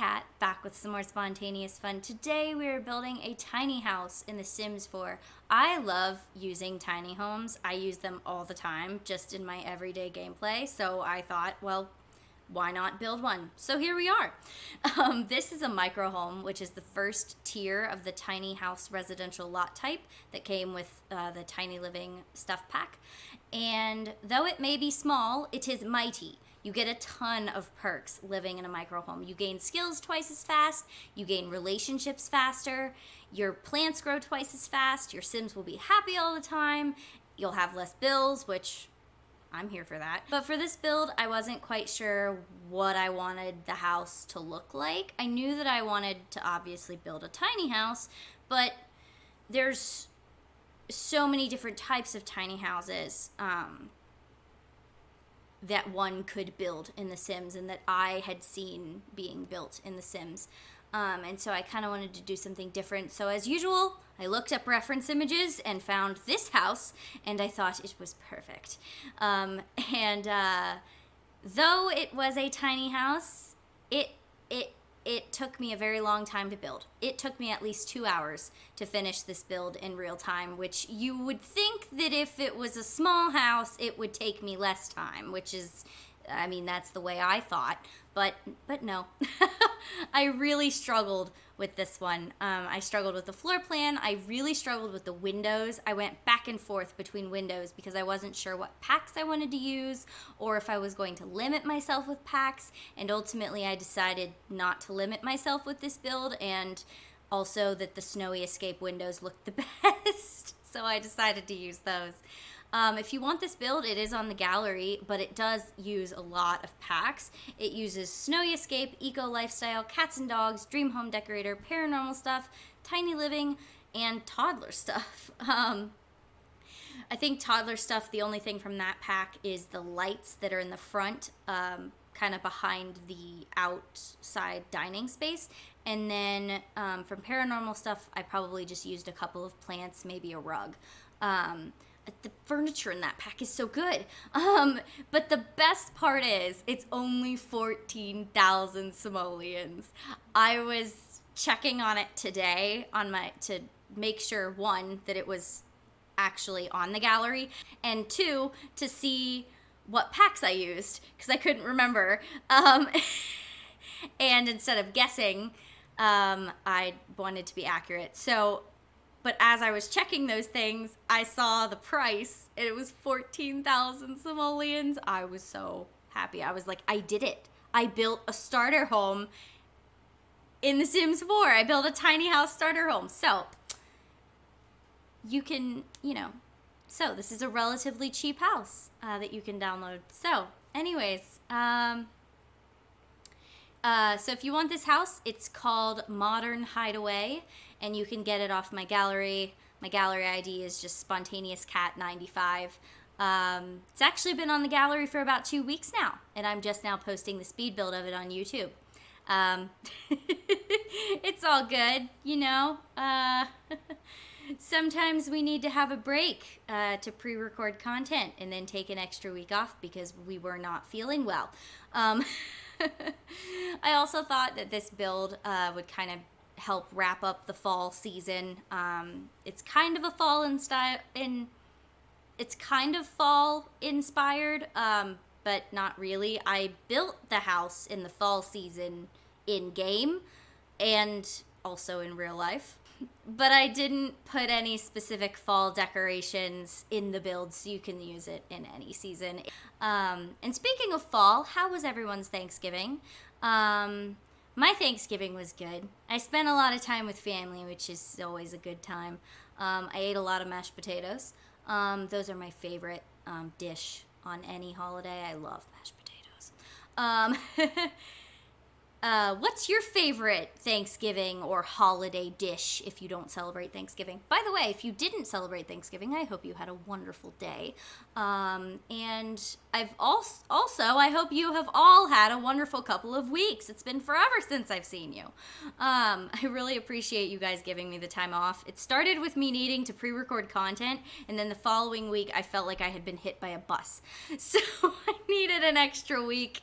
Kat, back with some more spontaneous fun. Today we are building a tiny house in The Sims 4. I love using tiny homes. I use them all the time, just in my everyday gameplay, so I thought, well, why not build one? So here we are. This is a micro home, which is the first tier of the tiny house residential lot type that came with the Tiny Living stuff pack. And though it may be small, it is mighty. You get a ton of perks living in a micro home. You gain skills twice as fast, you gain relationships faster, your plants grow twice as fast, your Sims will be happy all the time, you'll have less bills, which I'm here for that. But for this build, I wasn't quite sure what I wanted the house to look like. I knew that I wanted to obviously build a tiny house, but there's so many different types of tiny houses that one could build in The Sims and that I had seen being built in The Sims. And so I kind of wanted to do something different. So as usual, I looked up reference images and found this house, and I thought it was perfect. Though it was a tiny house, it took me a very long time to build. It took me at least 2 hours to finish this build in real time, which you would think that if it was a small house, it would take me less time, which is, I mean, that's the way I thought, but no. I really struggled with this one. I struggled with the floor plan. I really struggled with the windows. I went back and forth between windows because I wasn't sure what packs I wanted to use or if I was going to limit myself with packs, and ultimately I decided not to limit myself with this build, and also that the snowy escape windows looked the best, so I decided to use those. If you want this build, it is on the gallery, but it does use a lot of packs. It uses Snowy Escape, Eco Lifestyle, Cats and Dogs, Dream Home Decorator, Paranormal Stuff, Tiny Living, and Toddler Stuff. I think Toddler Stuff, the only thing from that pack is the lights that are in the front, kind of behind the outside dining space. And then from Paranormal Stuff, I probably just used a couple of plants, maybe a rug. The furniture in that pack is so good. But the best part is it's only 14,000 simoleons. I was checking on it today to make sure, one, that it was actually on the gallery, and two, to see what packs I used, because I couldn't remember. And instead of guessing, I wanted to be accurate. But as I was checking those things, I saw the price, and it was 14,000 simoleons. I was so happy. I was like, I did it. I built a starter home in The Sims 4. I built a tiny house starter home. So, you can, so this is a relatively cheap house that you can download. So, anyways, so if you want this house, it's called Modern Hideaway, and you can get it off my gallery. My gallery ID is just SpontaneousCat95. It's actually been on the gallery for about 2 weeks now, and I'm just now posting the speed build of it on YouTube. It's all good, Sometimes we need to have a break to pre-record content and then take an extra week off because we were not feeling well. I also thought that this build would kind of help wrap up the fall season. It's kind of a fall it's kind of fall inspired, but not really. I built the house in the fall season in game and also in real life, but I didn't put any specific fall decorations in the build, so you can use it in any season. And speaking of fall, how was everyone's Thanksgiving? My Thanksgiving was good. I spent a lot of time with family, which is always a good time. I ate a lot of mashed potatoes. Those are my favorite dish on any holiday. I love mashed potatoes. What's your favorite Thanksgiving or holiday dish if you don't celebrate Thanksgiving? By the way, if you didn't celebrate Thanksgiving, I hope you had a wonderful day. And I hope you have all had a wonderful couple of weeks. It's been forever since I've seen you. I really appreciate you guys giving me the time off. It started with me needing to pre-record content, and then the following week I felt like I had been hit by a bus. So I needed an extra week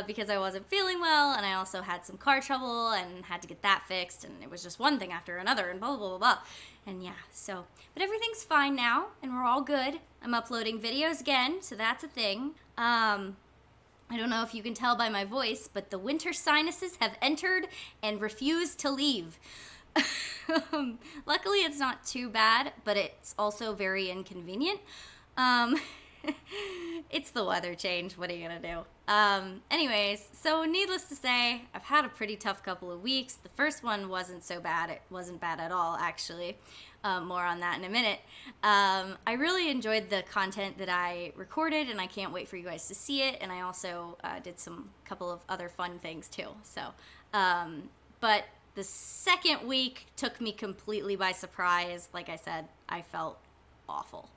because I wasn't feeling well, and I also had some car trouble and had to get that fixed, and it was just one thing after another, and blah, blah, blah, blah. And yeah, so, but everything's fine now, and we're all good. I'm uploading videos again, so that's a thing. I don't know if you can tell by my voice, but the winter sinuses have entered and refused to leave. Luckily, it's not too bad, but it's also very inconvenient. It's the weather change. What are you going to do? Anyways, so needless to say, I've had a pretty tough couple of weeks. The first one wasn't so bad. It wasn't bad at all, actually. More on that in a minute. I really enjoyed the content that I recorded, and I can't wait for you guys to see it. And I also did couple of other fun things too. So, but the second week took me completely by surprise. Like I said, I felt awful.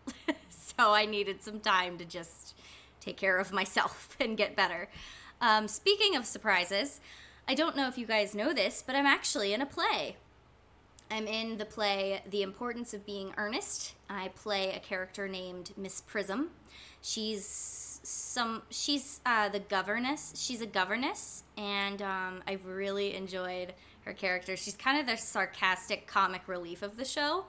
So I needed some time to just take care of myself and get better. Speaking of surprises, I don't know if you guys know this, but I'm actually in a play. I'm in the play The Importance of Being Earnest. I play a character named Miss Prism. She's the governess. She's a governess, and I've really enjoyed her character. She's kind of the sarcastic comic relief of the show,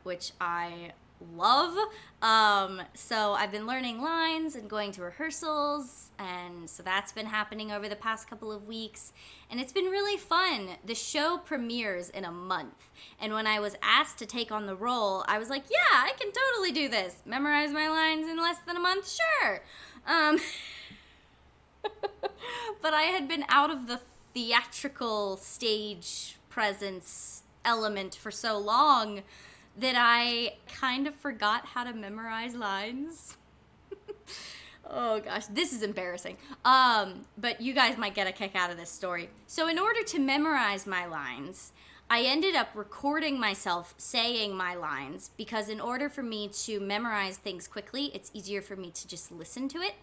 which I love. So I've been learning lines and going to rehearsals, and so that's been happening over the past couple of weeks, and it's been really fun. The show premieres in a month, and when I was asked to take on the role, I was like, yeah, I can totally do this. Memorize my lines in less than a month? Sure. But I had been out of the theatrical stage presence element for so long that I kind of forgot how to memorize lines. Oh gosh, this is embarrassing. But you guys might get a kick out of this story. So in order to memorize my lines, I ended up recording myself saying my lines, because in order for me to memorize things quickly, it's easier for me to just listen to it.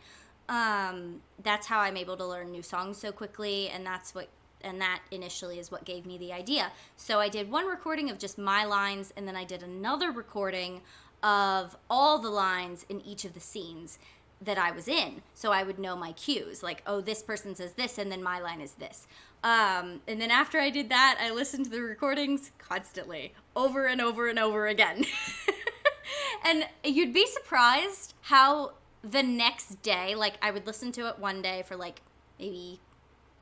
That's how I'm able to learn new songs so quickly, and that initially is what gave me the idea. So I did one recording of just my lines, and then I did another recording of all the lines in each of the scenes that I was in. So I would know my cues, like, oh, this person says this, and then my line is this. And then after I did that, I listened to the recordings constantly, over and over and over again. And you'd be surprised how the next day, like, I would listen to it one day for like maybe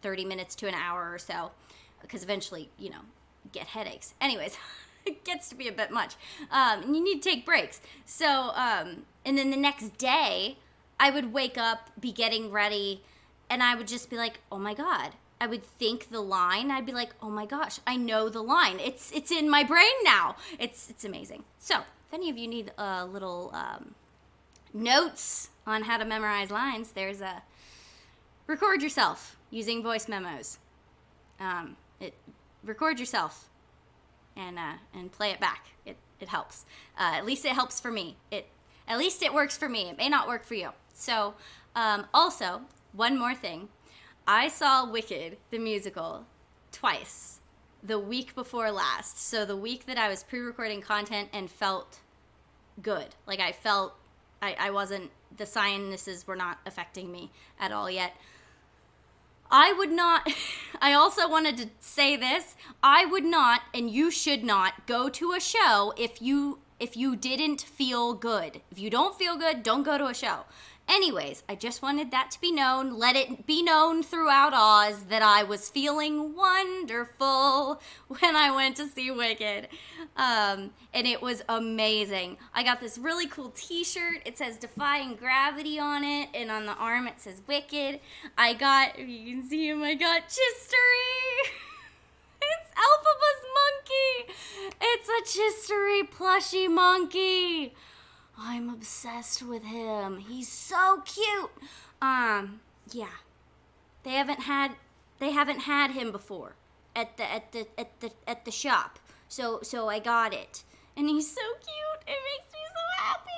30 minutes to an hour or so, because eventually, get headaches. Anyways, it gets to be a bit much. And you need to take breaks. So, and then the next day, I would wake up, be getting ready, and I would just be like, oh my God. I would think the line. I'd be like, oh my gosh, I know the line. It's in my brain now. It's amazing. So, if any of you need a little notes on how to memorize lines, there's a record yourself using voice memos. Record yourself and play it back. It helps. At least it helps for me. At least it works for me. It may not work for you. So, also, one more thing. I saw Wicked, the musical, twice the week before last. So the week that I was pre-recording content and felt good. Like I wasn't, the sinuses were not affecting me at all yet. I would not, I also wanted to say this, I would not, and you should not, go to a show if you didn't feel good. If you don't feel good, don't go to a show. Anyways, I just wanted that to be known. Let it be known throughout Oz that I was feeling wonderful when I went to see Wicked. And it was amazing. I got this really cool t-shirt. It says Defying Gravity on it, and on the arm it says Wicked. If you can see him, I got Chistery. It's Elphaba's monkey. It's a Chistery plushie monkey. I'm obsessed with him. He's so cute. Yeah. They haven't had him before at the shop. So I got it. And he's so cute. It makes me so happy.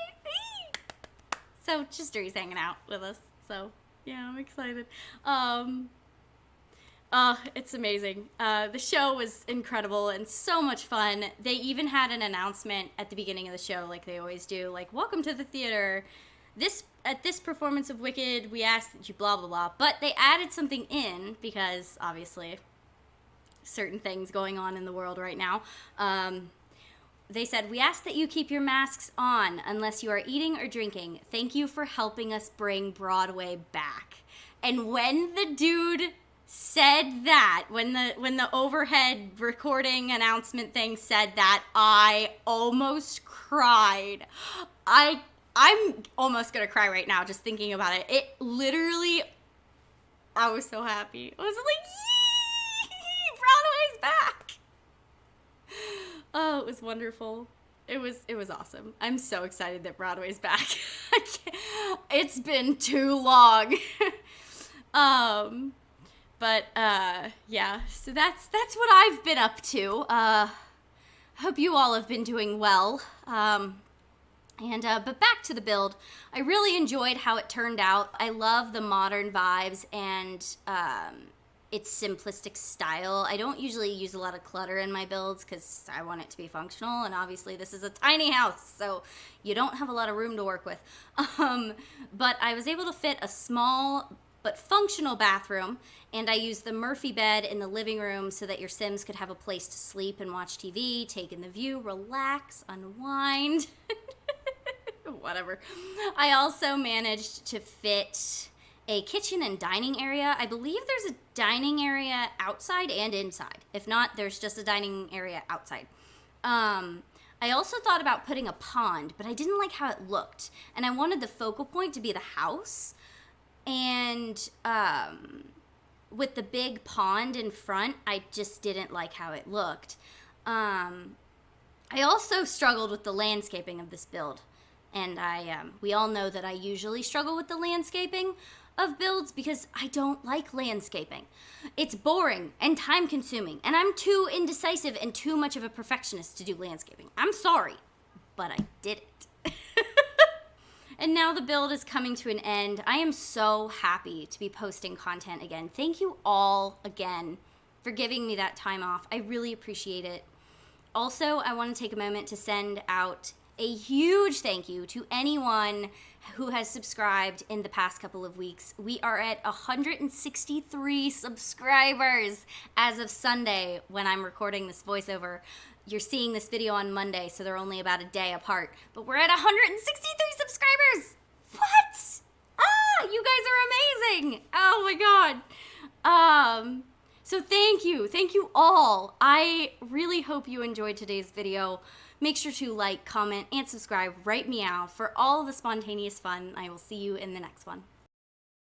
So Chistery's hanging out with us. So yeah, I'm excited. It's amazing. The show was incredible and so much fun. They even had an announcement at the beginning of the show, like they always do, like, welcome to the theater. at this performance of Wicked, we asked that you blah blah blah, but they added something in because obviously certain things going on in the world right now. They said, we ask that you keep your masks on unless you are eating or drinking. Thank you for helping us bring Broadway back. And when the dude said that, when the overhead recording announcement thing said that, I almost cried. I'm almost gonna cry right now just thinking about it. It literally, I was so happy. I was like, yee! Broadway's back! Oh, it was wonderful. It was awesome. I'm so excited that Broadway's back. It's been too long. But yeah, so that's what I've been up to. Hope you all have been doing well. But back to the build. I really enjoyed how it turned out. I love the modern vibes and its simplistic style. I don't usually use a lot of clutter in my builds because I want it to be functional, and obviously this is a tiny house, so you don't have a lot of room to work with. But I was able to fit a small but functional bathroom, and I used the Murphy bed in the living room so that your Sims could have a place to sleep and watch TV, take in the view, relax, unwind. Whatever. I also managed to fit a kitchen and dining area. I believe there's a dining area outside and inside. If not, there's just a dining area outside. I also thought about putting a pond, but I didn't like how it looked. And I wanted the focal point to be the house. And with the big pond in front, I just didn't like how it looked. I also struggled with the landscaping of this build. And we all know that I usually struggle with the landscaping of builds because I don't like landscaping. It's boring and time consuming, and I'm too indecisive and too much of a perfectionist to do landscaping. I'm sorry, but I did it. And now the build is coming to an end. I am so happy to be posting content again. Thank you all again for giving me that time off. I really appreciate it. Also, I want to take a moment to send out a huge thank you to anyone who has subscribed in the past couple of weeks. We are at 163 subscribers as of Sunday when I'm recording this voiceover. You're seeing this video on Monday, so they're only about a day apart. But we're at 163 subscribers! What? Ah, you guys are amazing! Oh my god. So thank you. Thank you all. I really hope you enjoyed today's video. Make sure to like, comment, and subscribe right meow for all the spontaneous fun. I will see you in the next one.